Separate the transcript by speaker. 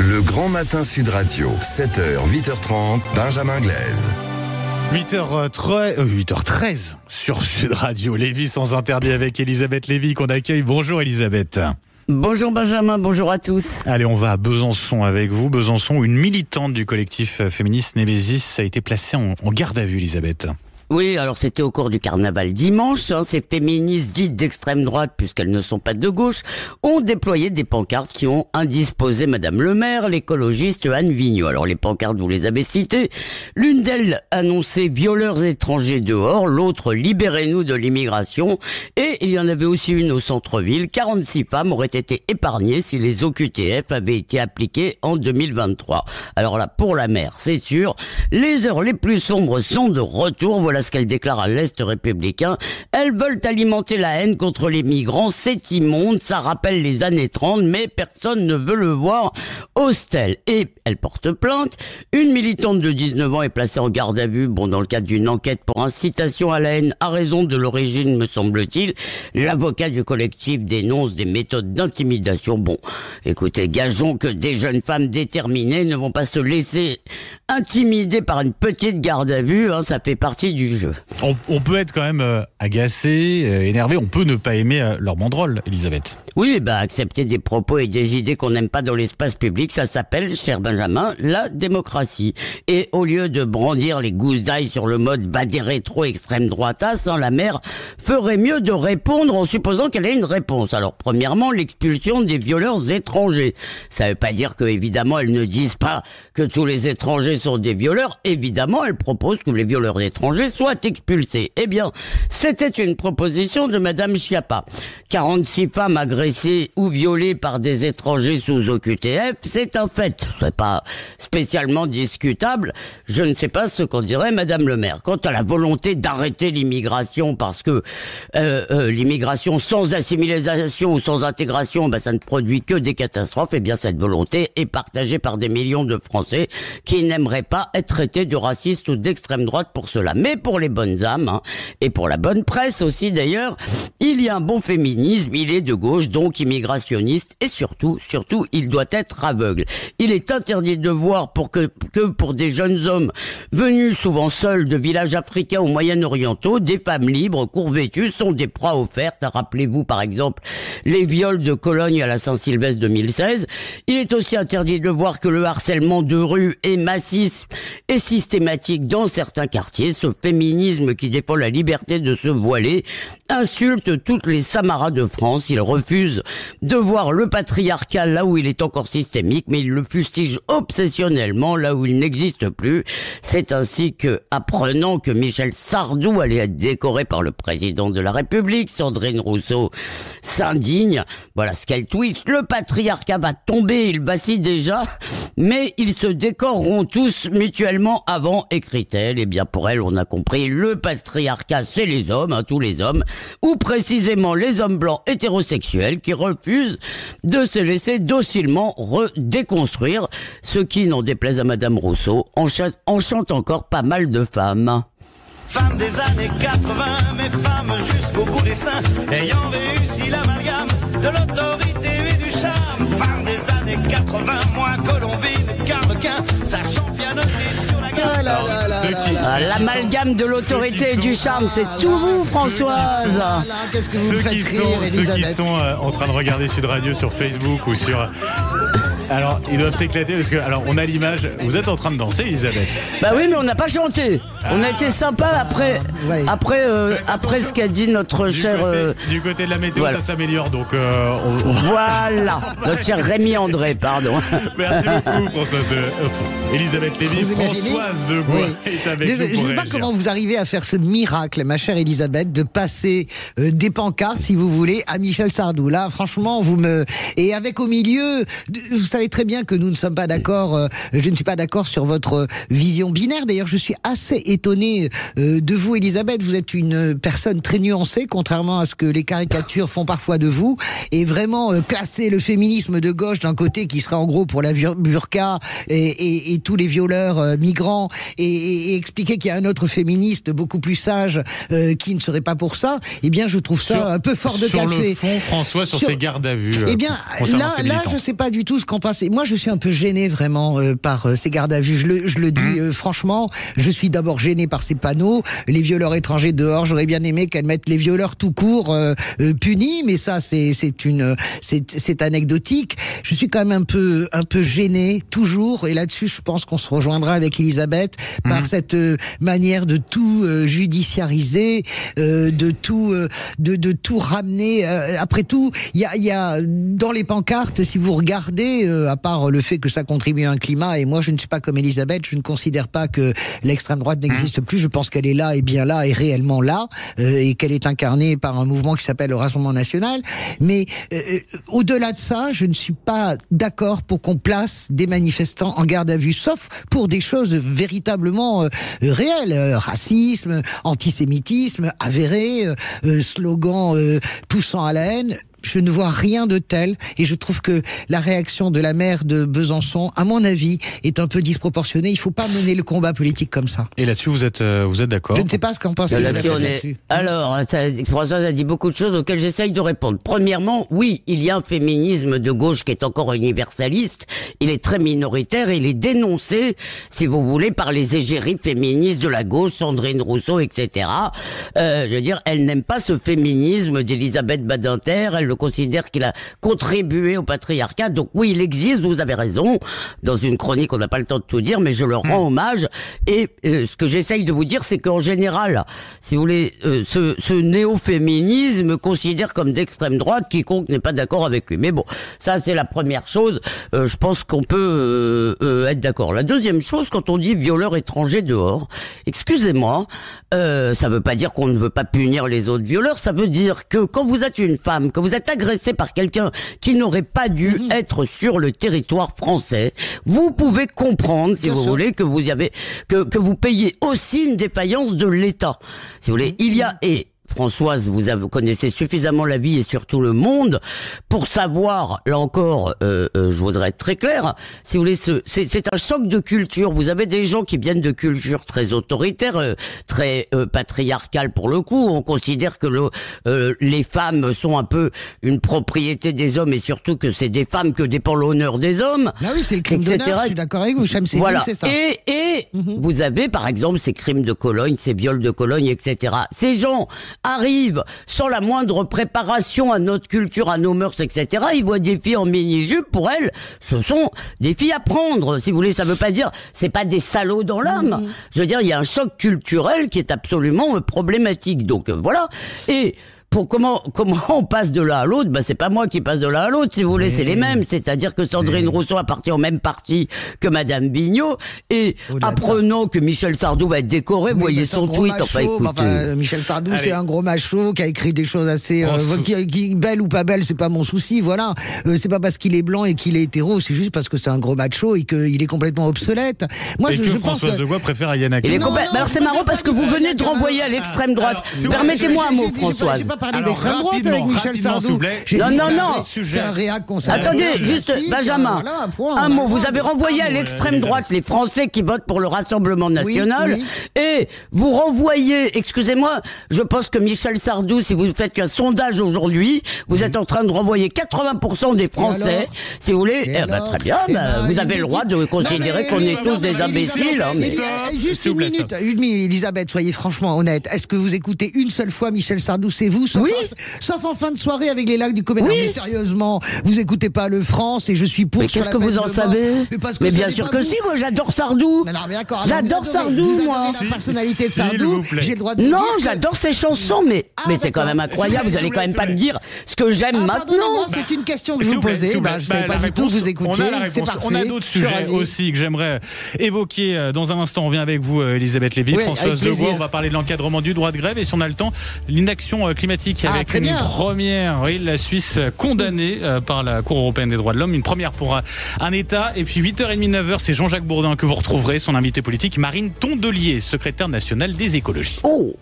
Speaker 1: Le Grand Matin Sud Radio, 7h, 8h30, Benjamin Glaise.
Speaker 2: 8h13 sur Sud Radio. Lévis sans interdit avec Elisabeth Lévy qu'on accueille. Bonjour Elisabeth.
Speaker 3: Bonjour Benjamin, bonjour à tous.
Speaker 2: Allez, on va à Besançon avec vous. Besançon, une militante du collectif féministe Némésis a été placée en garde à vue, Elisabeth.
Speaker 3: Oui, alors c'était au cours du carnaval dimanche. Ces féministes dites d'extrême droite, puisqu'elles ne sont pas de gauche, ont déployé des pancartes qui ont indisposé Madame le maire, l'écologiste Anne Vigneault. Alors les pancartes, vous les avez citées. L'une d'elles annonçait violeurs étrangers dehors, l'autre libérez-nous de l'immigration. Et il y en avait aussi une au centre-ville. 46 femmes auraient été épargnées si les OQTF avaient été appliqués en 2023. Alors là, pour la maire, c'est sûr, les heures les plus sombres sont de retour. Voilà ce qu'elle déclare à l'Est républicain. Elles veulent alimenter la haine contre les migrants. C'est immonde, ça rappelle les années 30, mais personne ne veut le voir. Hostel. Et elle porte plainte. Une militante de 19 ans est placée en garde à vue, dans le cadre d'une enquête pour incitation à la haine à raison de l'origine, me semble-t-il. L'avocat du collectif dénonce des méthodes d'intimidation. Bon, écoutez, gageons que des jeunes femmes déterminées ne vont pas se laisser intimider par une petite garde à vue, ça fait partie du jeu.
Speaker 2: On peut être quand même agacé, énervé, on peut ne pas aimer leur banderole, Elisabeth.
Speaker 3: Oui, accepter des propos et des idées qu'on n'aime pas dans l'espace public, ça s'appelle, cher Benjamin, la démocratie. Et au lieu de brandir les gousses d'ail sur le mode va des rétro extrême droitasse, la maire ferait mieux de répondre en supposant qu'elle ait une réponse. Alors, premièrement, l'expulsion des violeurs étrangers. Ça veut pas dire que, évidemment, elles ne disent pas que tous les étrangers sont des violeurs. Évidemment, elle propose que les violeurs étrangers soient expulsés. Eh bien, c'était une proposition de Madame Schiappa. 46 femmes agressées ou violées par des étrangers sous OQTF, c'est un fait. C'est pas spécialement discutable. Je ne sais pas ce qu'en dirait Madame le maire. Quant à la volonté d'arrêter l'immigration, parce que l'immigration sans assimilation ou sans intégration, ça ne produit que des catastrophes, eh bien cette volonté est partagée par des millions de Français qui n'aimeraient pas être traités de racistes ou d'extrême droite pour cela. Mais pour les bonnes âmes, et pour la bonne presse aussi d'ailleurs, il y a un bon féminisme, il est de gauche, donc immigrationniste, et surtout, il doit être aveugle. Il est interdit de voir que pour des jeunes hommes venus souvent seuls de villages africains ou moyen-orientaux, des femmes libres, court-vêtues, sont des proies offertes. Rappelez-vous par exemple les viols de Cologne à la Saint-Sylvestre 2016. Il est aussi interdit de voir que le harcèlement de rue est massif et systématique dans certains quartiers. Ce féminisme qui défend la liberté de se voiler insulte toutes les Samaras de France. Il refuse de voir le patriarcat là où il est encore systémique, mais il le fustige obsessionnellement là où il n'existe plus. C'est ainsi que, apprenant que Michel Sardou allait être décoré par le président de la République, Sandrine Rousseau s'indigne. Voilà ce qu'elle tweet. Le patriarcat va tomber, il vacille déjà, mais ils se décoreront tous mutuellement avant, écrit-elle. Eh bien, pour elle, on a compris, le patriarcat, c'est les hommes, tous les hommes, ou précisément les hommes blancs hétérosexuels qui refusent de se laisser docilement déconstruire, ce qui, n'en déplaise à Madame Rousseau, enchante encore pas mal de femmes.
Speaker 4: Femmes des années 80, mais femmes jusqu'au bout des seins, ayant réussi l'amalgame de l'autorité et du charme. Femmes des années 80, moins Colombine qu'Arlequin, sachant bien noter sur la gamme.
Speaker 3: L'amalgame de l'autorité et du charme, c'est tout vous, Françoise.
Speaker 5: Qu'est-ce que vous faites rire, Elisabeth.
Speaker 2: Ceux qui sont en train de regarder Sud Radio sur Facebook ou sur... Alors, ils doivent s'éclater parce que, alors, on a l'image. Vous êtes en train de danser, Elisabeth.
Speaker 3: Oui, mais on n'a pas chanté. On a été sympa après ce qu'a dit notre cher.
Speaker 2: Du côté de la météo,
Speaker 3: voilà.
Speaker 2: Ça s'améliore, donc.
Speaker 3: Voilà, notre cher Rémi André, pardon.
Speaker 2: Merci beaucoup, Elisabeth Lévy. Françoise de Gouin est avec nous.
Speaker 5: Je ne sais pas comment vous arrivez à faire ce miracle, ma chère Elisabeth, de passer des pancartes, si vous voulez, à Michel Sardou. Là, franchement, et avec au milieu, vous savez très bien que nous ne sommes pas d'accord. Je ne suis pas d'accord sur votre vision binaire. D'ailleurs, je suis assez étonné de vous, Elisabeth. Vous êtes une personne très nuancée, contrairement à ce que les caricatures font parfois de vous. Et vraiment classer le féminisme de gauche d'un côté, qui serait en gros pour la burqa et tous les violeurs migrants, et expliquer qu'il y a un autre féministe beaucoup plus sage qui ne serait pas pour ça, eh bien je trouve ça un peu fort de café.
Speaker 2: Sur le fond, François, sur ses gardes à vue.
Speaker 5: Eh bien, là, je sais pas du tout ce qu'on pense. Moi, je suis un peu gêné vraiment par ces gardes à vue. Je le dis franchement, je suis d'abord gêné par ces panneaux. Les violeurs étrangers dehors. J'aurais bien aimé qu'elles mettent les violeurs tout court punis, mais ça, c'est anecdotique. Je suis quand même un peu gêné toujours, et là-dessus, je pense qu'on se rejoindra avec Elisabeth par cette manière de tout judiciariser, de tout ramener. Après tout, il y a dans les pancartes, si vous regardez, à part le fait que ça contribue à un climat, et moi je ne suis pas comme Elisabeth, je ne considère pas que l'extrême droite n'existe plus. Je pense qu'elle est là, et bien là, et réellement là, et qu'elle est incarnée par un mouvement qui s'appelle le Rassemblement National. Mais au-delà de ça, je ne suis pas d'accord pour qu'on place des manifestants en garde à vue, sauf pour des choses véritablement réelles, racisme, antisémitisme avéré, slogan poussant à la haine. Je ne vois rien de tel, et je trouve que la réaction de la maire de Besançon, à mon avis, est un peu disproportionnée. Il ne faut pas mener le combat politique comme ça.
Speaker 2: Et là-dessus, vous êtes d'accord?
Speaker 5: Je ne sais pas ce qu'en pense là-dessus.
Speaker 3: Alors, Françoise a dit beaucoup de choses auxquelles j'essaye de répondre. Premièrement, oui, il y a un féminisme de gauche qui est encore universaliste. Il est très minoritaire, et il est dénoncé, si vous voulez, par les égéries féministes de la gauche, Sandrine Rousseau, etc. Je veux dire, elle n'aime pas ce féminisme d'Elisabeth Badinter. Elle le considère qu'il a contribué au patriarcat. Donc oui, il existe, vous avez raison. Dans une chronique, on n'a pas le temps de tout dire, mais je leur rends hommage. Et ce que j'essaye de vous dire, c'est qu'en général, si vous voulez, ce néo-féminisme considère comme d'extrême droite quiconque n'est pas d'accord avec lui. Mais bon, ça c'est la première chose. Je pense qu'on peut être d'accord. La deuxième chose, quand on dit violeur étranger dehors, excusez-moi, ça veut pas dire qu'on ne veut pas punir les autres violeurs. Ça veut dire que quand vous êtes une femme, que vous êtes agressé par quelqu'un qui n'aurait pas dû être sur le territoire français, vous pouvez comprendre, si vous voulez, que vous y avez, que vous payez aussi une défaillance de l'État. Si vous voulez, il y a, et Françoise, vous connaissez suffisamment la vie et surtout le monde pour savoir, là encore, je voudrais être très clair, si vous voulez, c'est un choc de culture. Vous avez des gens qui viennent de cultures très autoritaires, très patriarcales pour le coup. On considère que les femmes sont un peu une propriété des hommes, et surtout que c'est des femmes que dépend l'honneur des hommes.
Speaker 5: Ah oui, c'est le crime d'honneur, je suis d'accord avec vous, Chamseddine,
Speaker 3: voilà.
Speaker 5: C'est ça.
Speaker 3: Et vous avez par exemple ces crimes de Cologne, ces viols de Cologne, etc. Ces gens arrivent sans la moindre préparation à notre culture, à nos mœurs, etc. Ils voient des filles en mini-jupe, pour elles, ce sont des filles à prendre. Si vous voulez, ça veut pas dire, c'est pas des salauds dans l'âme. Je veux dire, il y a un choc culturel qui est absolument problématique. Donc voilà. Et pour comment on passe de l'un à l'autre, c'est pas moi qui passe de l'un à l'autre, si vous voulez, c'est les mêmes. C'est-à-dire que Sandrine Rousseau appartient au même parti que Madame Bignot, et apprenant que Michel Sardou va être décoré, vous voyez son tweet,
Speaker 5: Michel Sardou, c'est un gros macho qui a écrit des choses assez qui belle ou pas belle, c'est pas mon souci, voilà. C'est pas parce qu'il est blanc et qu'il est hétéro, c'est juste parce que c'est un gros macho et qu'il est complètement obsolète. Moi, je pense
Speaker 2: Françoise de Gois préfère Ayana Kamel.
Speaker 3: Alors c'est marrant parce que vous venez de renvoyer à l'extrême droite. Permettez-moi un mot, Françoise.
Speaker 5: Parler d'extrême droite avec Michel Sardou.
Speaker 3: Non.
Speaker 5: C'est un réac conservateur.
Speaker 3: Attendez, juste, Benjamin, un mot. Vous avez renvoyé à l'extrême droite les Français qui votent pour le Rassemblement National, et vous renvoyez, excusez-moi, je pense que Michel Sardou, si vous faites un sondage aujourd'hui, vous êtes en train de renvoyer 80% des Français, si vous voulez, très bien, vous avez le droit de considérer qu'on est tous des imbéciles.
Speaker 5: Juste une minute, Elisabeth, soyez franchement honnête. Est-ce que vous écoutez une seule fois Michel Sardou, c'est vous? Sauf en fin de soirée avec les lacs du Comète. Mais sérieusement, vous écoutez pas le France, et je suis pour.
Speaker 3: Mais qu'est-ce que vous en savez? Mais bien sûr que si, moi j'adore Sardou. J'adore Sardou, moi.
Speaker 5: La personnalité de Sardou, j'ai le droit de.
Speaker 3: Non, j'adore ses chansons, mais c'est quand même incroyable. Vous allez quand même pas me dire ce que j'aime maintenant.
Speaker 5: C'est une question que je vous posais. Je savais pas du tout vous écouter.
Speaker 2: On a d'autres sujets aussi que j'aimerais évoquer dans un instant. On revient avec vous, Elisabeth Lévy, Françoise de Gois. On va parler de l'encadrement du droit de grève, et si on a le temps, l'inaction climatique médiatique avec une première. Oui, la Suisse condamnée par la Cour européenne des droits de l'homme. Une première pour un État. Et puis 8h30, 9h, c'est Jean-Jacques Bourdin que vous retrouverez. Son invité politique, Marine Tondelier, secrétaire nationale des écologistes.
Speaker 3: Oh.